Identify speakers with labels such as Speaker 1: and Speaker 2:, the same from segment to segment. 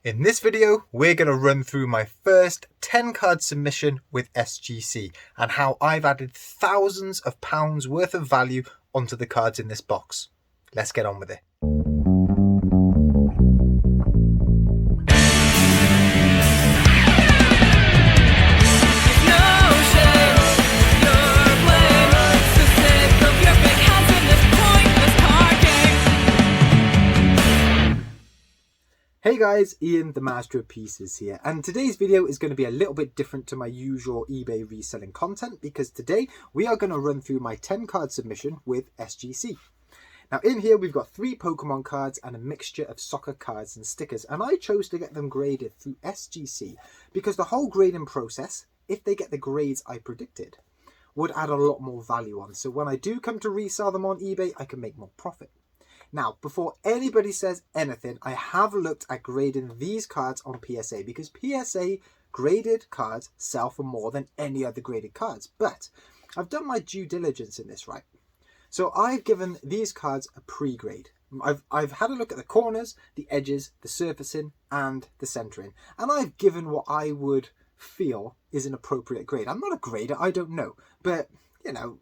Speaker 1: In this video, we're going to run through my first 10 card submission with SGC and how I've added thousands of pounds worth of value onto the cards in this box. Let's get on with it. Hey guys, Ian the Master of Pieces here, and today's video is going to be a little bit different to my usual eBay reselling content because today we are going to run through my 10 card submission with SGC. Now in here we've got 3 Pokemon cards and a mixture of soccer cards and stickers, and I chose to get them graded through SGC because the whole grading process, if they get the grades I predicted, would add a lot more value on. So when I do come to resell them on eBay, I can make more profit. Now, before anybody says anything, I have looked at grading these cards on PSA because PSA graded cards sell for more than any other graded cards. But I've done my due diligence in this, right? So I've given these cards a pre-grade. I've had a look at the corners, the edges, the surfacing, and the centering. And I've given what I would feel is an appropriate grade. I'm not a grader, I don't know. But, you know,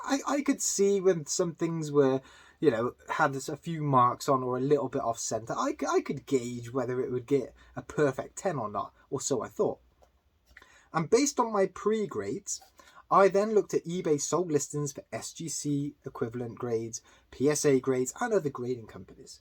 Speaker 1: I could see when some things were, you know, had a few marks on or a little bit off center. I could gauge whether it would get a perfect 10 or not, or so I thought. And based on my pre-grades, I then looked at eBay sold listings for SGC equivalent grades, PSA grades, and other grading companies.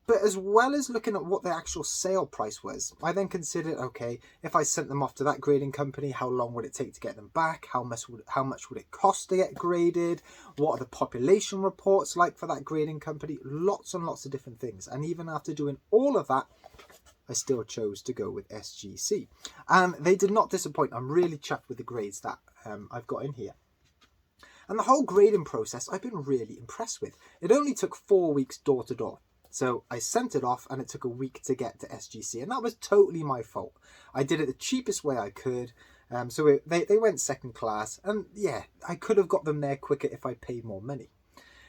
Speaker 1: But as well as looking at what the actual sale price was, I then considered, okay, if I sent them off to that grading company, how long would it take to get them back? How much would it cost to get graded? What are the population reports like for that grading company? Lots and lots of different things. And even after doing all of that, I still chose to go with SGC. And they did not disappoint. I'm really chuffed with the grades that I've got in here. And the whole grading process, I've been really impressed with. It only took 4 weeks door to door. So I sent it off and it took a week to get to SGC, and that was totally my fault. I did it the cheapest way I could. They went second class, and yeah, I could have got them there quicker if I paid more money.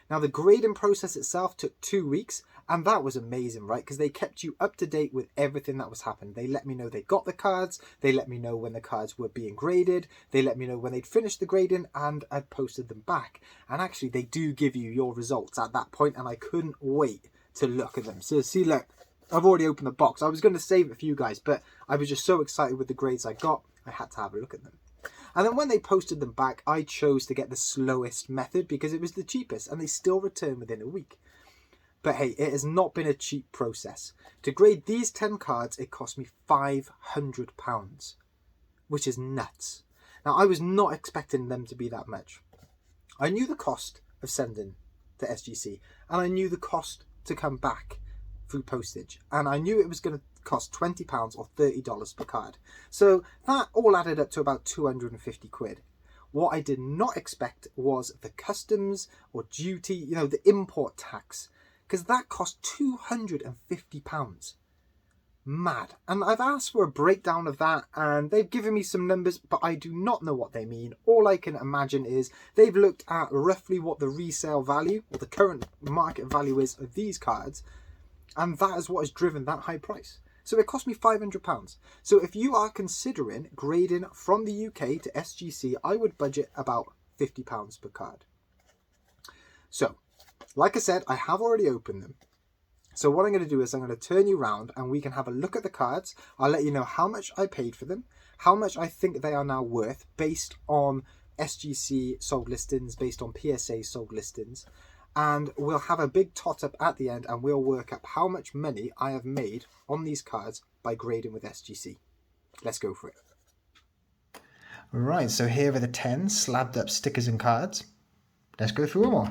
Speaker 1: Now the grading process itself took 2 weeks, and that was amazing, right? Because they kept you up to date with everything that was happening. They let me know they got the cards, they let me know when the cards were being graded, they let me know when they'd finished the grading, and I'd posted them back. And actually they do give you your results at that point, and I couldn't wait to look at them. So see, look, I've already opened the box. I was going to save it for you guys, but I was just so excited with the grades I got, I had to have a look at them. And then when they posted them back, I chose to get the slowest method because it was the cheapest, and they still return within a week. But hey, it has not been a cheap process. To grade these 10 cards, it cost me £500, which is nuts. Now, I was not expecting them to be that much. I knew the cost of sending to SGC, and I knew the cost to come back through postage, and I knew it was going to cost £20 or $30 per card. So that all added up to about 250 quid. What I did not expect was the customs or duty, you know, the import tax, because that cost £250. Mad. And I've asked for a breakdown of that, and they've given me some numbers, but I do not know what they mean. All I can imagine is they've looked at roughly what the resale value or the current market value is of these cards, and that is what has driven that high price. So it cost me £500. So if you are considering grading from the UK to SGC, I would budget about £50 per card. So, like I said, I have already opened them. So what I'm going to do is I'm going to turn you around and we can have a look at the cards. I'll let you know how much I paid for them, how much I think they are now worth based on SGC sold listings, based on PSA sold listings. And we'll have a big tot up at the end and we'll work up how much money I have made on these cards by grading with SGC. Let's go for it. Right, so here are the 10 slabbed up stickers and cards. Let's go through them all.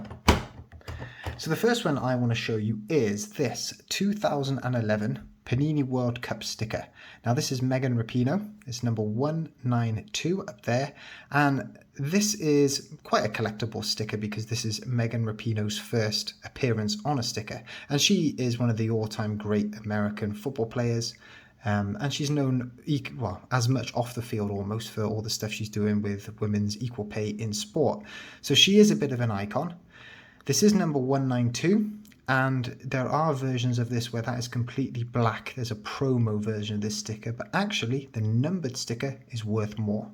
Speaker 1: So the first one I want to show you is this 2011 Panini World Cup sticker. Now this is Megan Rapinoe. It's number 192 up there. And this is quite a collectible sticker because this is Megan Rapinoe's first appearance on a sticker. And she is one of the all-time great American football players. And she's known as much off the field almost for all the stuff she's doing with women's equal pay in sport. So she is a bit of an icon. This is number 192. And there are versions of this where that is completely black. There's a promo version of this sticker, but actually the numbered sticker is worth more.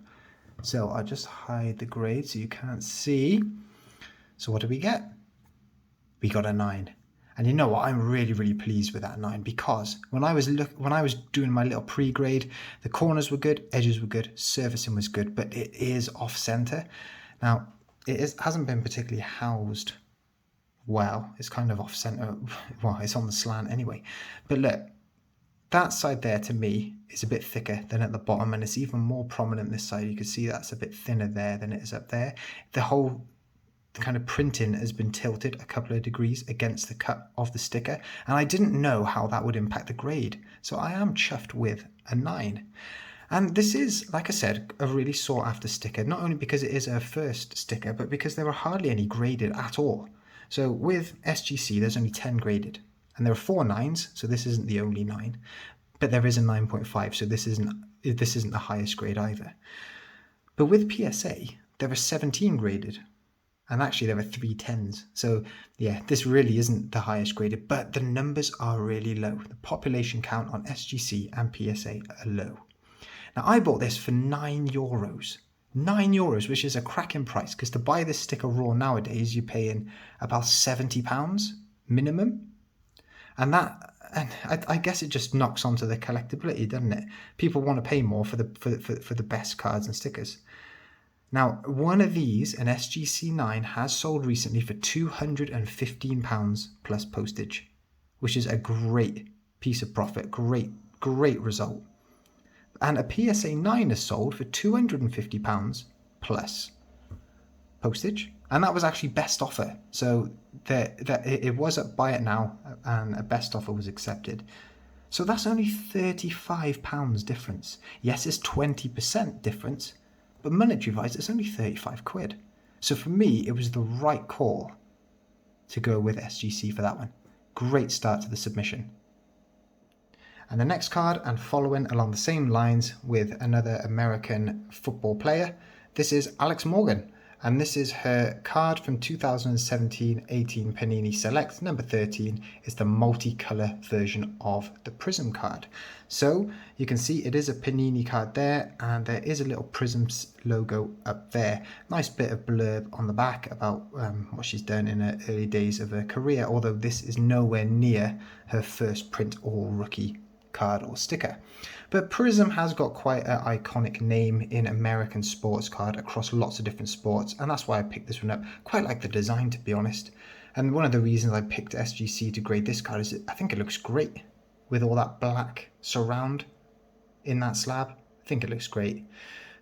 Speaker 1: So I'll just hide the grade so you can't see. So what do we get? We got a 9. And you know what? I'm really, really pleased with that 9, because when I was doing my little pre-grade, the corners were good, edges were good, surfacing was good, but it is off-center. Now, hasn't been particularly housed well. It's kind of off-center. Well, it's on the slant anyway. But look, that side there to me is a bit thicker than at the bottom, and it's even more prominent this side. You can see that's a bit thinner there than it is up there. The whole kind of printing has been tilted a couple of degrees against the cut of the sticker, and I didn't know how that would impact the grade. So I am chuffed with a 9. And this is, like I said, a really sought after sticker, not only because it is a first sticker, but because there are hardly any graded at all. So with SGC, there's only 10 graded, and there are 4 9s, so this isn't the only 9, but there is a 9.5, so this isn't the highest grade either. But with PSA, there are 17 graded, and actually there are 3 10s. So yeah, this really isn't the highest graded, but the numbers are really low. The population count on SGC and PSA are low. Now I bought this for €9. €9, which is a cracking price, because to buy this sticker raw nowadays, you're paying about £70 minimum. And I guess it just knocks onto the collectability, doesn't it? People want to pay more for the best cards and stickers. Now, one of these, an SGC 9, has sold recently for £215 plus postage, which is a great piece of profit, great result. And a PSA 9 has sold for £250 plus postage, and that was actually best offer. So it was at buy it now, and a best offer was accepted. So that's only £35 difference. Yes, it's 20% difference, but monetary wise, it's only 35 quid. So for me, it was the right call to go with SGC for that one. Great start to the submission. And the next card, and following along the same lines with another American football player, this is Alex Morgan. And this is her card from 2017-18 Panini Select. Number 13 is the multicolour version of the Prism card. So you can see it is a Panini card there, and there is a little Prism logo up there. Nice bit of blurb on the back about what she's done in her early days of her career, although this is nowhere near her first print or rookie card or sticker. But Prism has got quite an iconic name in American sports card across lots of different sports, and that's why I picked this one up. Quite like the design, to be honest. And one of the reasons I picked SGC to grade this card is I think it looks great with all that black surround in that slab. I think it looks great.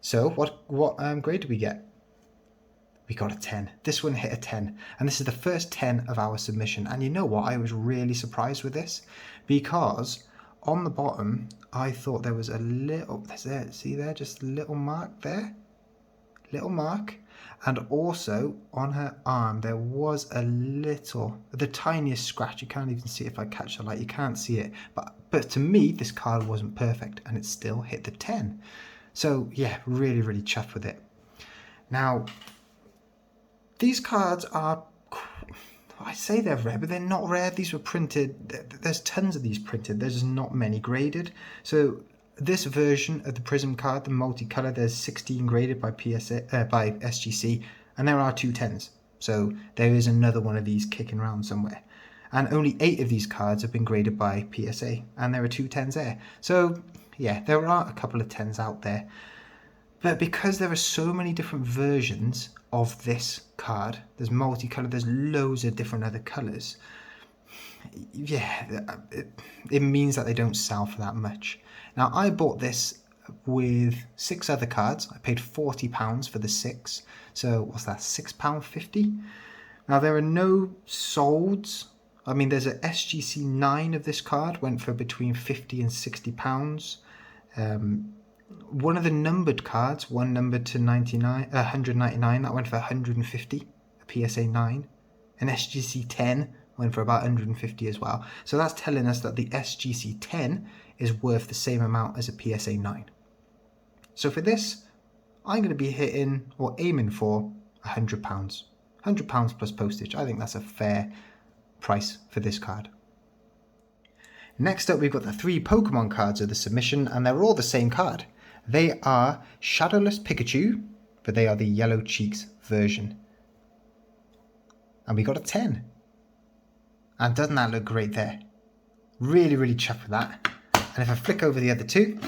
Speaker 1: So what grade do we get? We got a 10. This one hit a 10, and this is the first 10 of our submission. And you know what? I was really surprised with this, because on the bottom, I thought there was a little, see there, just a little mark there, little mark. And also on her arm, there was a little, the tiniest scratch. You can't even see it if I catch the light, you can't see it. But to me, this card wasn't perfect, and it still hit the 10. So yeah, really, really chuffed with it. Now, these cards are, I say they're rare, but they're not rare. These were printed, there's tons of these printed, there's not many graded. So this version of the Prism card, the multicolour, there's 16 graded by by SGC, and there are 2 10s. So there is another one of these kicking around somewhere. And only 8 of these cards have been graded by PSA, and there are 2 10s there. So yeah, there are a couple of 10s out there. But because there are so many different versions of this card, there's multicolour, there's loads of different other colours, yeah, it means that they don't sell for that much. Now, I bought this with 6 other cards. I paid £40 for the 6. So what's that, £6.50? Now, there are no solds. I mean, there's a SGC 9 of this card, went for between £50 and £60. One of the numbered cards, one numbered to 199, that went for 150, a PSA 9. An SGC 10 went for about 150 as well. So that's telling us that the SGC 10 is worth the same amount as a PSA 9. So for this, I'm going to be hitting or aiming for £100. £100 plus postage. I think that's a fair price for this card. Next up, we've got the 3 Pokemon cards of the submission, and they're all the same card. They are Shadowless Pikachu, but they are the Yellow Cheeks version. And we got a 10. And doesn't that look great there? Really, really chuffed with that. And if I flick over the other 2,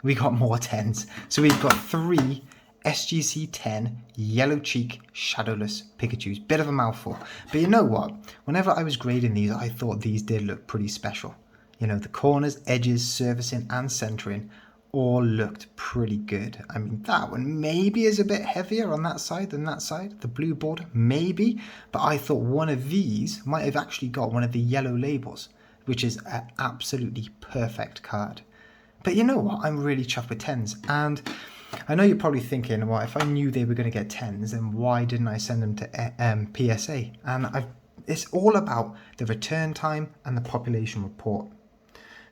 Speaker 1: we got more 10s. So we've got 3 SGC 10 Yellow Cheek Shadowless Pikachus. Bit of a mouthful. But you know what? Whenever I was grading these, I thought these did look pretty special. You know, the corners, edges, surfacing and centering all looked pretty good. I mean, that one maybe is a bit heavier on that side than that side. The blue border, maybe. But I thought one of these might have actually got one of the yellow labels, which is an absolutely perfect card. But you know what? I'm really chuffed with 10s. And I know you're probably thinking, well, if I knew they were going to get 10s, then why didn't I send them to PSA? And it's all about the return time and the population report.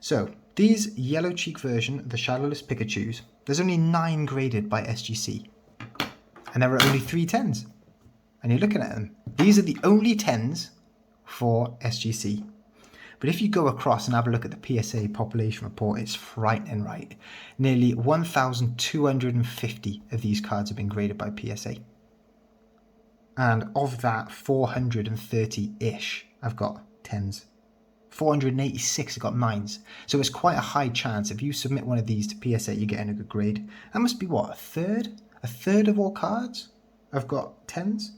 Speaker 1: So these Yellow Cheek version of the Shadowless Pikachus, there's only 9 graded by SGC. And there are only 3 10s. And you're looking at them. These are the only 10s for SGC. But if you go across and have a look at the PSA population report, it's frightening, right? Nearly 1,250 of these cards have been graded by PSA. And of that, 430-ish have got 10s. 486 have got 9s. So it's quite a high chance if you submit one of these to PSA, you're getting a good grade. That must be what, a third? A third of all cards have got 10s?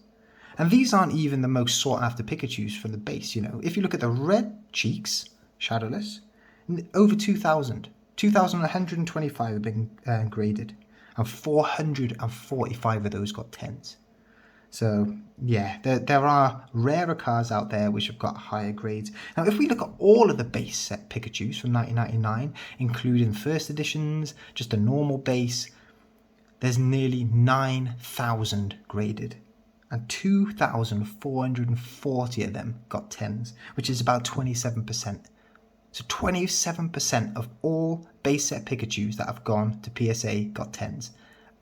Speaker 1: And these aren't even the most sought after Pikachus from the base, you know. If you look at the red cheeks, Shadowless, over 2,000. 2,125 have been graded. And 445 of those got 10s. So, yeah, there are rarer cards out there which have got higher grades. Now, if we look at all of the base set Pikachus from 1999, including first editions, just a normal base, there's nearly 9,000 graded. And 2,440 of them got 10s, which is about 27%. So 27% of all base set Pikachus that have gone to PSA got 10s.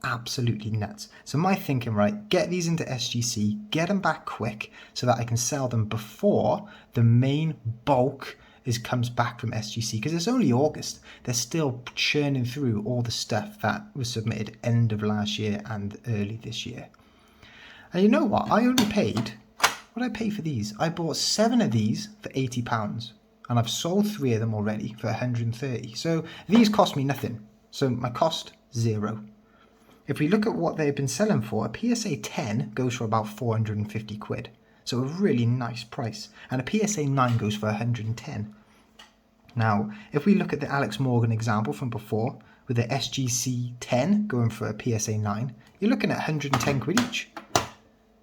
Speaker 1: Absolutely nuts. So my thinking, right, get these into SGC, get them back quick so that I can sell them before the main bulk comes back from SGC, because it's only August. They're still churning through all the stuff that was submitted end of last year and early this year. And you know what? I only paid, what did I pay for these? I bought 7 of these for £80 and I've sold 3 of them already for 130. So these cost me nothing. So my cost, 0. If we look at what they've been selling for, a PSA 10 goes for about 450 quid. So a really nice price. And a PSA 9 goes for 110. Now, if we look at the Alex Morgan example from before, with the SGC 10 going for a PSA 9, you're looking at 110 quid each.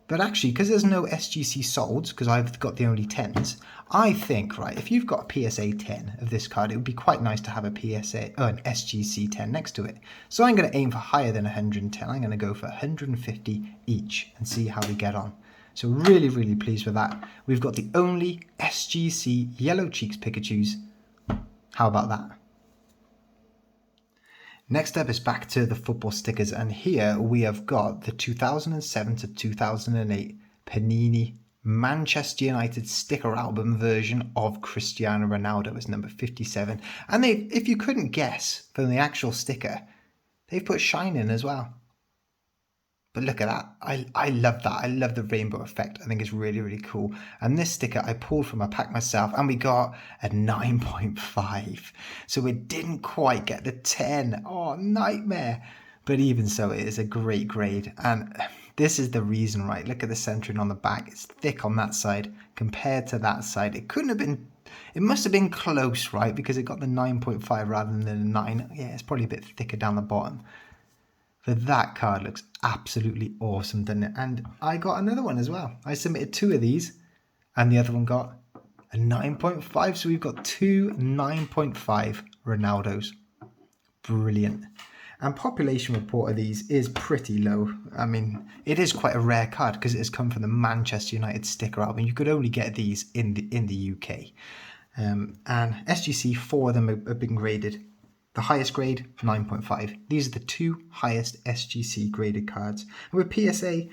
Speaker 1: But actually, because there's no SGC solds, because I've got the only 10s, I think, right, if you've got a PSA 10 of this card, it would be quite nice to have an SGC 10 next to it. So I'm going to aim for higher than 110. I'm going to go for 150 each and see how we get on. So really, really pleased with that. We've got the only SGC Yellow Cheeks Pikachus. How about that? Next up is back to the football stickers, and here we have got the 2007 to 2008 Panini Manchester United sticker album version of Cristiano Ronaldo as number 57. And if you couldn't guess from the actual sticker, they've put shine in as well. But look at that. I love that. I love the rainbow effect. I think it's really, really cool. And this sticker I pulled from a pack myself, and we got a 9.5. So it didn't quite get the 10. Oh, nightmare. But even so, it is a great grade. And this is the reason, right? Look at the centering on the back. It's thick on that side compared to that side. It couldn't have been, it must have been close, right? Because it got the 9.5 rather than the 9. Yeah, it's probably a bit thicker down the bottom. But that card looks absolutely awesome, doesn't it? And I got another one as well. I submitted 2 of these, and the other one got a 9.5. So we've got 2 9.5 Ronaldos. Brilliant. And population report of these is pretty low. I mean, it is quite a rare card because it has come from the Manchester United sticker album. You could only get these in the UK. And SGC, 4 of them have been graded. The highest grade, 9.5. These are the 2 highest SGC graded cards. And with PSA,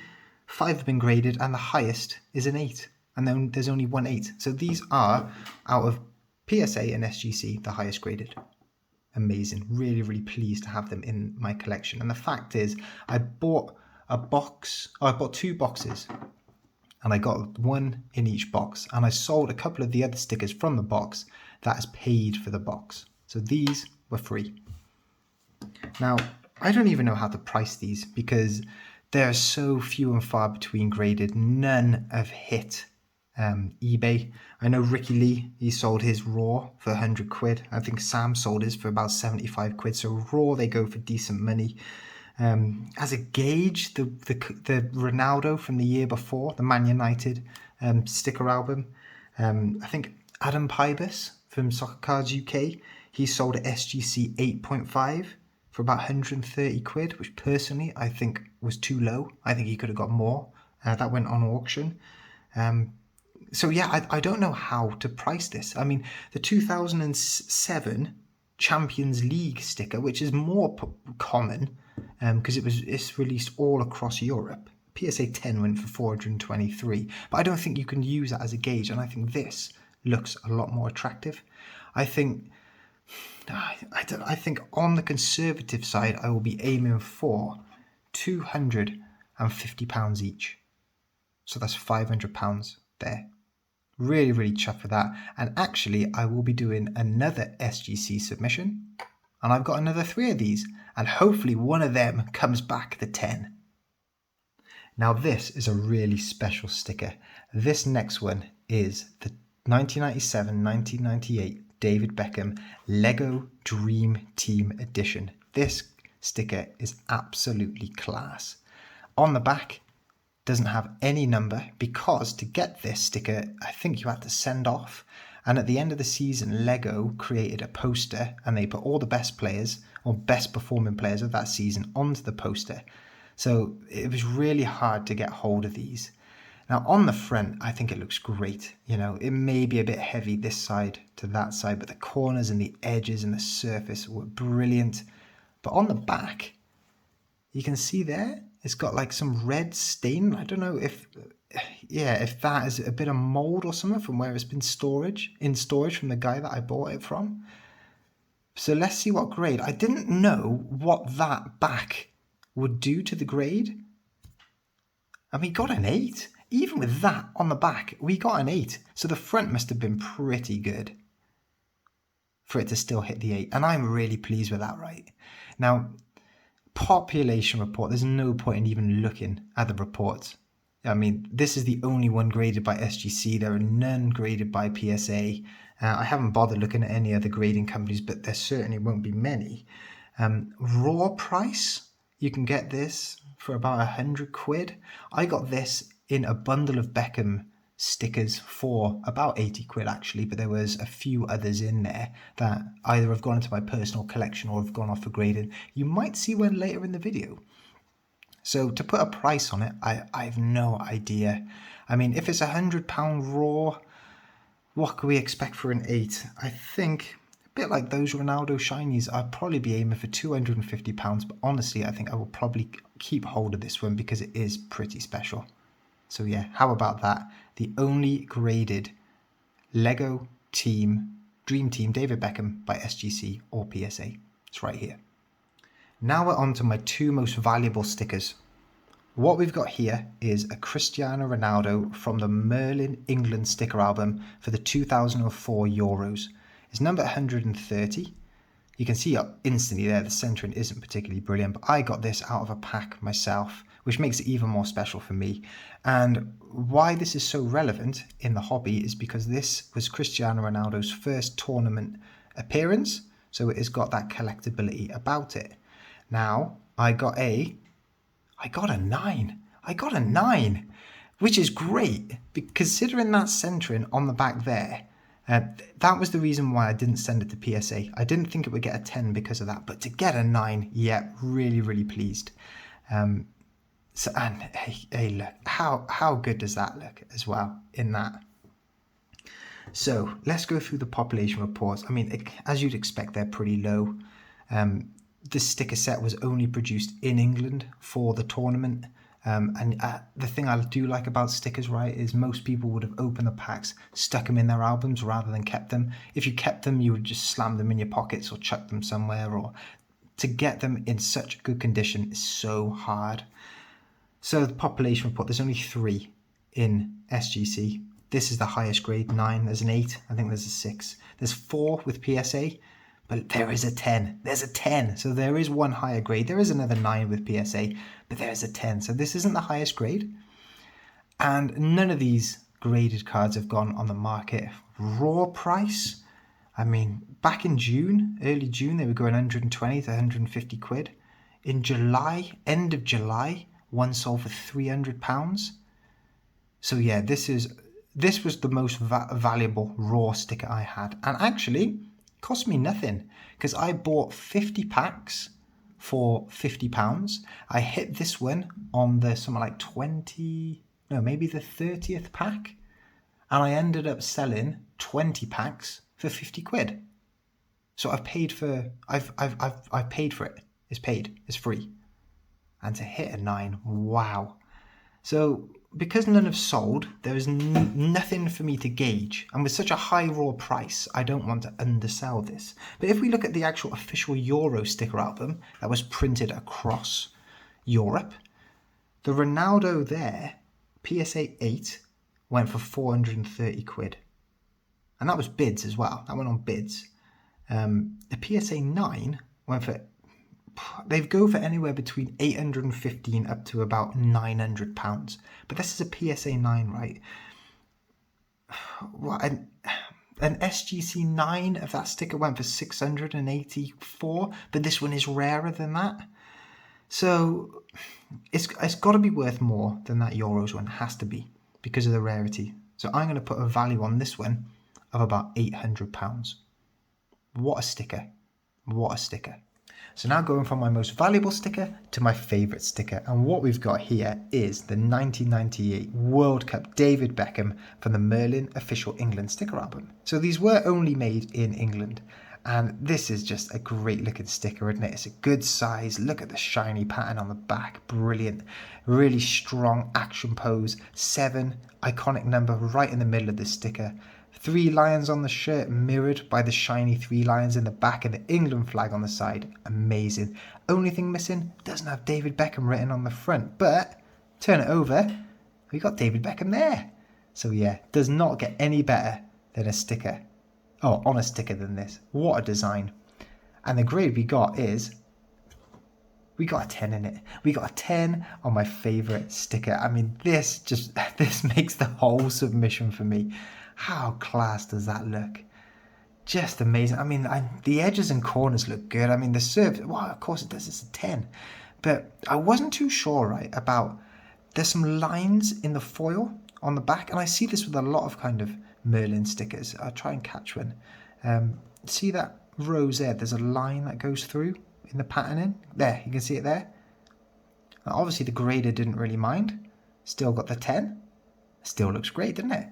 Speaker 1: 5 have been graded and the highest is an 8. and then there's only 1/8. So these are, out of PSA and SGC, the highest graded. Amazing. Really, really pleased to have them in my collection. And the fact is, I bought I bought 2 boxes, and I got 1 in each box, and I sold a couple of the other stickers from the box that has paid for the box. So these were free. Now, I don't even know how to price these because there are so few and far between graded. None have hit eBay. I know Ricky Lee, he sold his Raw for 100 quid. I think Sam sold his for about 75 quid. So Raw, they go for decent money. As a gauge, the Ronaldo from the year before, the Man United sticker album, I think Adam Pybus from Soccer Cards UK, he sold at SGC 8.5 for about 130 quid, which personally I think was too low. I think he could have got more. That went on auction. So yeah, I don't know how to price this. I mean, the 2007 Champions League sticker, which is more common because it's released all across Europe. PSA 10 went for 423, but I don't think you can use that as a gauge, and I think this looks a lot more attractive. I think on the conservative side, I will be aiming for £250 each. So that's £500 there. Really, really chuffed with that. And actually, I will be doing another SGC submission. And I've got another 3 of these. And hopefully one of them comes back the 10. Now this is a really special sticker. This next one is the 1997-1998 David Beckham Lego Dream Team Edition. This sticker is absolutely class. On the back, doesn't have any number because to get this sticker, I think you had to send off. And at the end of the season, Lego created a poster and they put all the best players or best performing players of that season onto the poster. So it was really hard to get hold of these. Now on the front, I think it looks great. You know, it may be a bit heavy this side to that side, but the corners and the edges and the surface were brilliant. But on the back, you can see there, it's got like some red stain. I don't know if that is a bit of mold or something from where it's been in storage from the guy that I bought it from. So let's see what grade. I didn't know what that back would do to the grade. And we got an 8. Even with that on the back, we got an 8. So the front must have been pretty good for it to still hit the 8. And I'm really pleased with that, right? Now, population report, there's no point in even looking at the reports. I mean, this is the only one graded by SGC. There are none graded by PSA. I haven't bothered looking at any other grading companies, but there certainly won't be many. Raw price, you can get this for about 100 quid. I got this in a bundle of Beckham stickers for about 80 quid actually, but there was a few others in there that either have gone into my personal collection or have gone off for grading. You might see one later in the video. So to put a price on it, I have no idea. I mean, if it's £100 raw, what can we expect for an 8? I think a bit like those Ronaldo shinies, I'd probably be aiming for £250, but honestly, I think I will probably keep hold of this one because it is pretty special. So yeah, how about that? The only graded Lego Dream Team David Beckham by SGC or PSA. It's right here. Now we're on to my 2 most valuable stickers. What we've got here is a Cristiano Ronaldo from the Merlin England sticker album for the 2004 Euros. It's number 130. You can see instantly there the centering isn't particularly brilliant, but I got this out of a pack myself, which makes it even more special for me. And why this is so relevant in the hobby is because this was Cristiano Ronaldo's first tournament appearance, so it has got that collectability about it. Now, I got a 9. I got a 9, which is great, considering that centering on the back there. That was the reason why I didn't send it to PSA. I didn't think it would get a 10 because of that, but to get a 9, yeah, really, really pleased. And hey, look, how good does that look as well in that? So let's go through the population reports. I mean, as you'd expect, they're pretty low. This sticker set was only produced in England for the tournament.
Speaker 2: The thing I do like about stickers, right, is most people would have opened the packs, stuck them in their albums rather than kept them. If you kept them, you would just slam them in your pockets or chuck them somewhere, or to get them in such good condition is so hard. So the population report, there's only 3 in SGC. This is the highest grade, 9. There's an 8. I think there's a 6. There's 4 with PSA, but there is a 10. There's a 10. So there is one higher grade. There is another 9 with PSA, but there is a 10. So this isn't the highest grade. And none of these graded cards have gone on the market. Raw price, I mean, back in June, early June, they were going 120 to 150 quid. In July, end of July, one sold for £300. So yeah, this was the most valuable raw sticker I had, and actually cost me nothing because I bought 50 packs for £50. I hit this one on the something like maybe the 30th pack, and I ended up selling 20 packs for 50 quid. So I've paid for it. It's paid. It's free. And to hit a 9, wow. So because none have sold, there is nothing for me to gauge. And with such a high raw price, I don't want to undersell this. But if we look at the actual official Euro sticker album that was printed across Europe, the Ronaldo there, PSA 8, went for 430 quid. And that was bids as well. That went on bids. The PSA 9 went for... They go for anywhere between 815 up to about £900. But this is a PSA 9, right? Well, an SGC 9 of that sticker went for 684, but this one is rarer than that. So it's got to be worth more than that Euros one. It has to be, because of the rarity. So I'm going to put a value on this one of about £800. What a sticker. What a sticker. So now going from my most valuable sticker to my favourite sticker. And what we've got here is the 1998 World Cup David Beckham from the Merlin Official England sticker album. So these were only made in England. And this is just a great looking sticker, isn't it? It's a good size. Look at the shiny pattern on the back. Brilliant. Really strong action pose. 7, iconic number right in the middle of the sticker. 3 lions on the shirt, mirrored by the shiny 3 lions in the back and the England flag on the side. Amazing. Only thing missing, doesn't have David Beckham written on the front, but turn it over, we got David Beckham there. So yeah, does not get any better than a sticker. Oh, on a sticker than this. What a design. And the grade we got is, we got a 10 in it. We got a 10 on my favourite sticker. I mean, this makes the whole submission for me. How class does that look? Just amazing. I mean, the edges and corners look good. I mean, the surface, well, of course it does. It's a 10. But I wasn't too sure, right, about, there's some lines in the foil on the back. And I see this with a lot of kind of Merlin stickers. I'll try and catch one. See that rose there? There's a line that goes through in the patterning. There, you can see it there. Now, obviously, the grader didn't really mind. Still got the 10. Still looks great, doesn't it?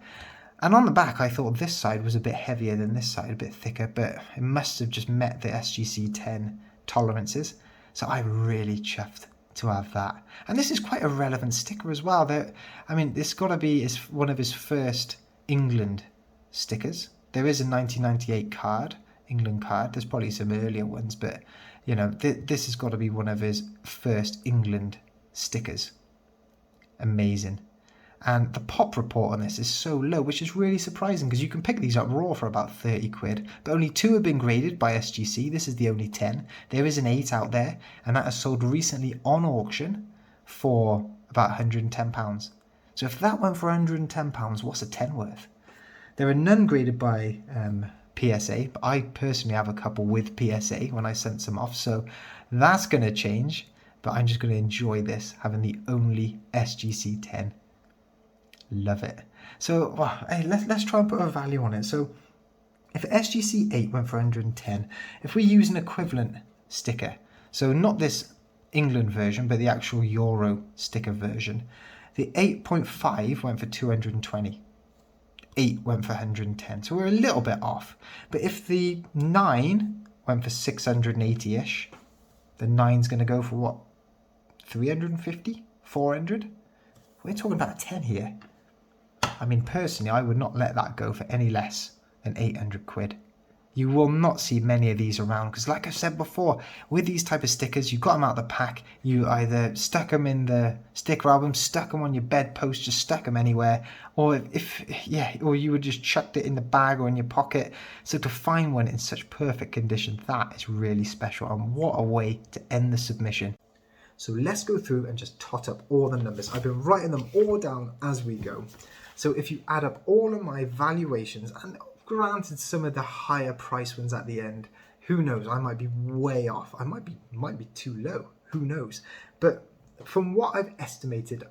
Speaker 2: And on the back, I thought this side was a bit heavier than this side, a bit thicker, but it must have just met the SGC 10 tolerances. So I'm really chuffed to have that. And this is quite a relevant sticker as well. I mean, it's got to be one of his first England stickers. There is a 1998 card, England card. There's probably some earlier ones, but, you know, this has got to be one of his first England stickers. Amazing. And the pop report on this is so low, which is really surprising because you can pick these up raw for about 30 quid. But only 2 have been graded by SGC. This is the only 10. There is an 8 out there, and that has sold recently on auction for about £110. So if that went for £110, what's a 10 worth? There are none graded by PSA, but I personally have a couple with PSA when I sent some off. So that's going to change, but I'm just going to enjoy this, having the only SGC 10. Love it. So, well, hey, let's try and put a value on it. So, if SGC 8 went for 110, if we use an equivalent sticker, so not this England version, but the actual Euro sticker version, the 8.5 went for 220. 8 went for 110. So we're a little bit off. But if the 9 went for 680-ish, the 9's going to go for what? 350? 400. We're talking about 10 here. I mean, personally, I would not let that go for any less than 800 quid. You will not see many of these around because, like I said before, with these type of stickers, you got them out of the pack. You either stuck them in the sticker album, stuck them on your bedpost, just stuck them anywhere, or or you would just chucked it in the bag or in your pocket. So to find one in such perfect condition, that is really special, and what a way to end the submission.
Speaker 1: So let's go through and just tot up all the numbers. I've been writing them all down as we go. So if you add up all of my valuations, and granted some of the higher price ones at the end, who knows, I might be way off. I might be too low, who knows. But from what I've estimated,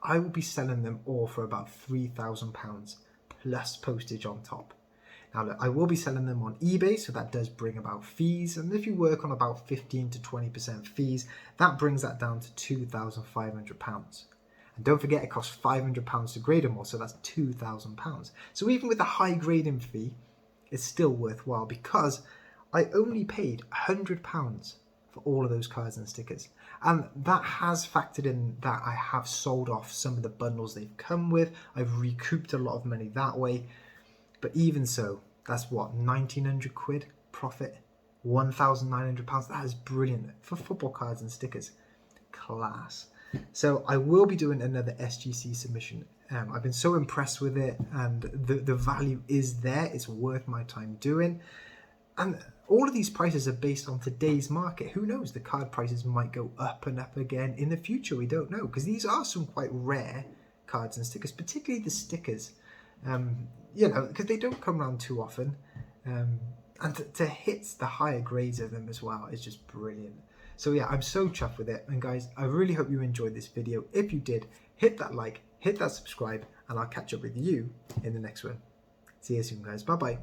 Speaker 1: I will be selling them all for about £3,000 plus postage on top. Now look, I will be selling them on eBay, so that does bring about fees, and if you work on about 15 to 20% fees, that brings that down to £2,500. And don't forget, it costs £500 to grade them all, so that's £2,000. So even with the high grading fee, it's still worthwhile because I only paid £100 for all of those cards and stickers. And that has factored in that I have sold off some of the bundles they've come with. I've recouped a lot of money that way. But even so, that's what, 1,900 quid profit? £1,900. That is brilliant for football cards and stickers. Class. So I will be doing another SGC submission. I've been so impressed with it, and the value is there. It's worth my time doing. And all of these prices are based on today's market. Who knows? The card prices might go up and up again in the future. We don't know, because these are some quite rare cards and stickers, particularly the stickers. Because they don't come around too often. And to hit the higher grades of them as well is just brilliant. So yeah, I'm so chuffed with it. And guys, I really hope you enjoyed this video. If you did, hit that like, hit that subscribe, and I'll catch up with you in the next one. See you soon, guys. Bye-bye.